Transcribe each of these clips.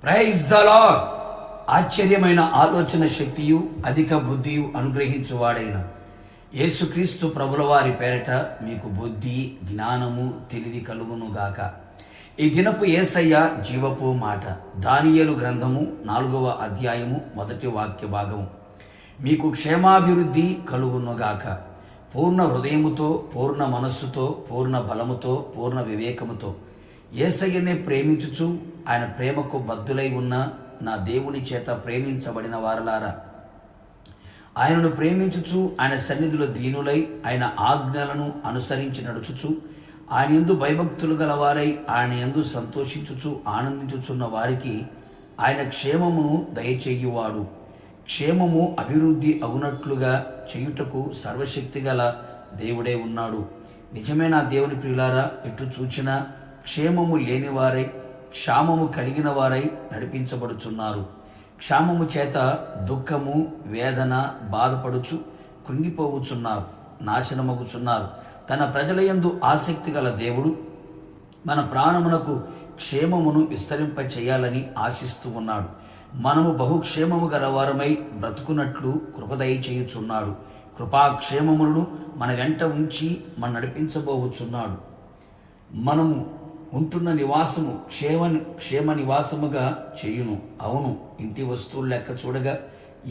Praise the lord. ఆశ్చర్యమైన ఆలోచన శక్తియు అధిక బుద్ధియు అనుగ్రహించువాడైన యేసుక్రీస్తు ప్రభుల వారి పేరట మీకు బుద్ధి, జ్ఞానము, తెలివి కలుగునుగాక. ఈ దినపు యేసయ్య జీవపు మాట. దానియేలు గ్రంథము 4వ అధ్యాయము 1వ వాక్య భాగము. మీకు క్షేమాభివృద్ధి కలుగునుగాక. పూర్ణ హృదయముతో, పూర్ణ మనస్సుతో, పూర్ణ బలముతో, పూర్ణ వివేకముతో యేసయ్యనే ప్రేమించుచు ఆయన ప్రేమకు బద్దులై ఉన్న నా దేవుని చేత ప్రేమించబడిన వారలారా, ఆయనను ప్రేమించుచు ఆయన సన్నిధిలో దీనులై ఆయన ఆజ్ఞలను అనుసరించి నడుచుచు ఆయన యందు భయభక్తులు గలవారై ఆయన యందు సంతోషించుచు ఆనందించుచున్న వారికి ఆయన క్షేమమును దయచేయువాడు. క్షేమము అభివృద్ధి అగునట్లుగా చేయుటకు సర్వశక్తి గల దేవుడే ఉన్నాడు. నిజమే నా దేవుని ప్రియులారా, ఎటు చూచినా క్షేమము లేనివారై క్షామము కలిగిన వారై నడిపించబడుచున్నారు. క్షామము చేత దుఃఖము, వేదన, బాధపడుచు కృంగిపోవుచున్నారు, నాశనమగుచున్నారు. తన ప్రజల యందు ఆసక్తి గల దేవుడు మన ప్రాణమునకు క్షేమమును విస్తరింప చేయాలని ఆశిస్తూ ఉన్నాడు. మనము బహుక్షేమము గలవారమై బ్రతుకున్నట్లు కృపదయ చేయుచున్నాడు. కృపాక్షేమములను మన వెంట ఉంచి మన నడిపించబోచున్నాడు. మనము ఉంటున్న నివాసము క్షేమ నివాసముగా చేయును. అవును, ఇంటి వస్తువులు లెక్క చూడగా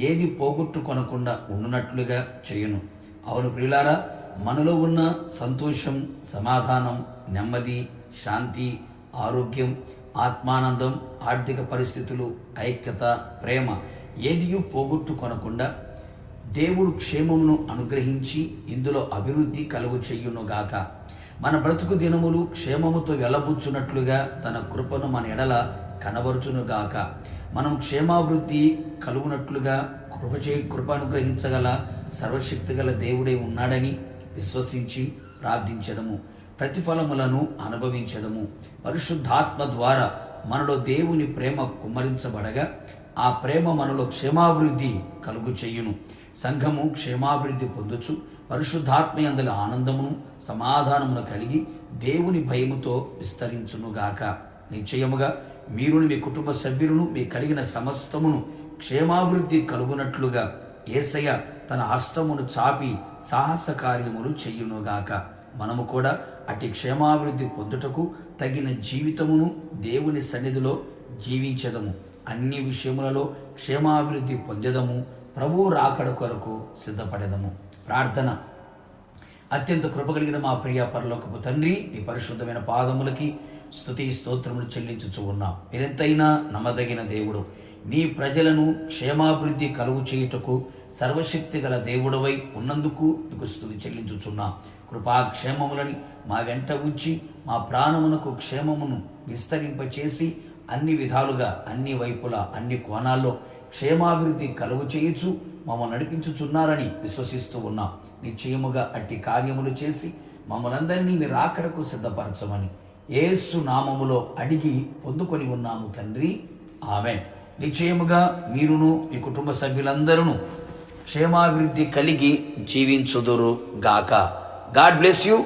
ఏది పోగొట్టుకొనకుండా ఉండునట్లుగా చేయును. అవును ప్రియులారా, మనలో ఉన్న సంతోషం, సమాధానం, నెమ్మది, శాంతి, ఆరోగ్యం, ఆత్మానందం, ఆర్థిక పరిస్థితులు, ఐక్యత, ప్రేమ ఏదియూ పోగొట్టుకొనకుండా దేవుడు క్షేమమును అనుగ్రహించి ఇందులో అభివృద్ధి కలుగు చెయ్యునుగాక. మన బ్రతుకు దినములు క్షేమముతో వెలబుచ్చున్నట్లుగా తన కృపను మన ఎడల కనబరుచునుగాక. మనం క్షేమాభివృద్ధి కలుగునట్లుగా కృప అనుగ్రహించగల సర్వశక్తి గల దేవుడే ఉన్నాడని విశ్వసించి ప్రార్థించదము. ప్రతిఫలములను అనుభవించదము. పరిశుద్ధాత్మ ద్వారా మనలో దేవుని ప్రేమ కుమ్మరించబడగా ఆ ప్రేమ మనలో క్షేమాభివృద్ధి కలుగు చెయ్యును. సంఘము క్షేమాభివృద్ధి పొందుచు పరిశుద్ధాత్మయందలి ఆనందమును, సమాధానమును కలిగి దేవుని భయముతో విస్తరించునుగాక. నిశ్చయముగా మీరును మీ కుటుంబ సభ్యులను మీ కలిగిన సమస్తమును క్షేమాభివృద్ధి కలుగునట్లుగా యేసయ్య తన హస్తమును చాపి సాహస కార్యములు చెయ్యునుగాక. మనము కూడా అట్టి క్షేమాభివృద్ధి పొందుటకు తగిన జీవితమును దేవుని సన్నిధిలో జీవించదము. అన్ని విషయములలో క్షేమాభివృద్ధి పొందెదము. ప్రభువు రాకడ కొరకు సిద్ధపడెదము. ప్రార్థన. అత్యంత కృపగలిగిన మా ప్రియ పరలోకపు తండ్రి, నీ పరిశుద్ధమైన పాదములకి స్తుతి స్తోత్రములు చెల్లించుచు ఉన్నాం. మీరెంతైనా నమ్మదగిన దేవుడు. నీ ప్రజలను క్షేమాభివృద్ధి కలుగు చేయుటకు సర్వశక్తి గల దేవుడవై ఉన్నందుకు నీకు స్తుతి చెల్లించుచున్నాం. కృపాక్షేమములని మా వెంట ఉంచి మా ప్రాణమునకు క్షేమమును విస్తరింపచేసి అన్ని విధాలుగా, అన్ని వైపులా, అన్ని కోణాల్లో క్షేమాభివృద్ధి కలుగు చేయుచు మమ్మల్ని నడిపించుచున్నారని విశ్వసిస్తూ ఉన్నాం. నిశ్చయముగా అట్టి కార్యములు చేసి మమ్మల్ని అందరినీ మీరు రాకడకు సిద్ధపరచమని యేసు నామములో అడిగి పొందుకొని ఉన్నాము తండ్రి, ఆమేన్. నిశ్చయముగా మీరును మీ కుటుంబ సభ్యులందరూ క్షేమాభివృద్ధి కలిగి జీవించుదురు గాక. God bless you.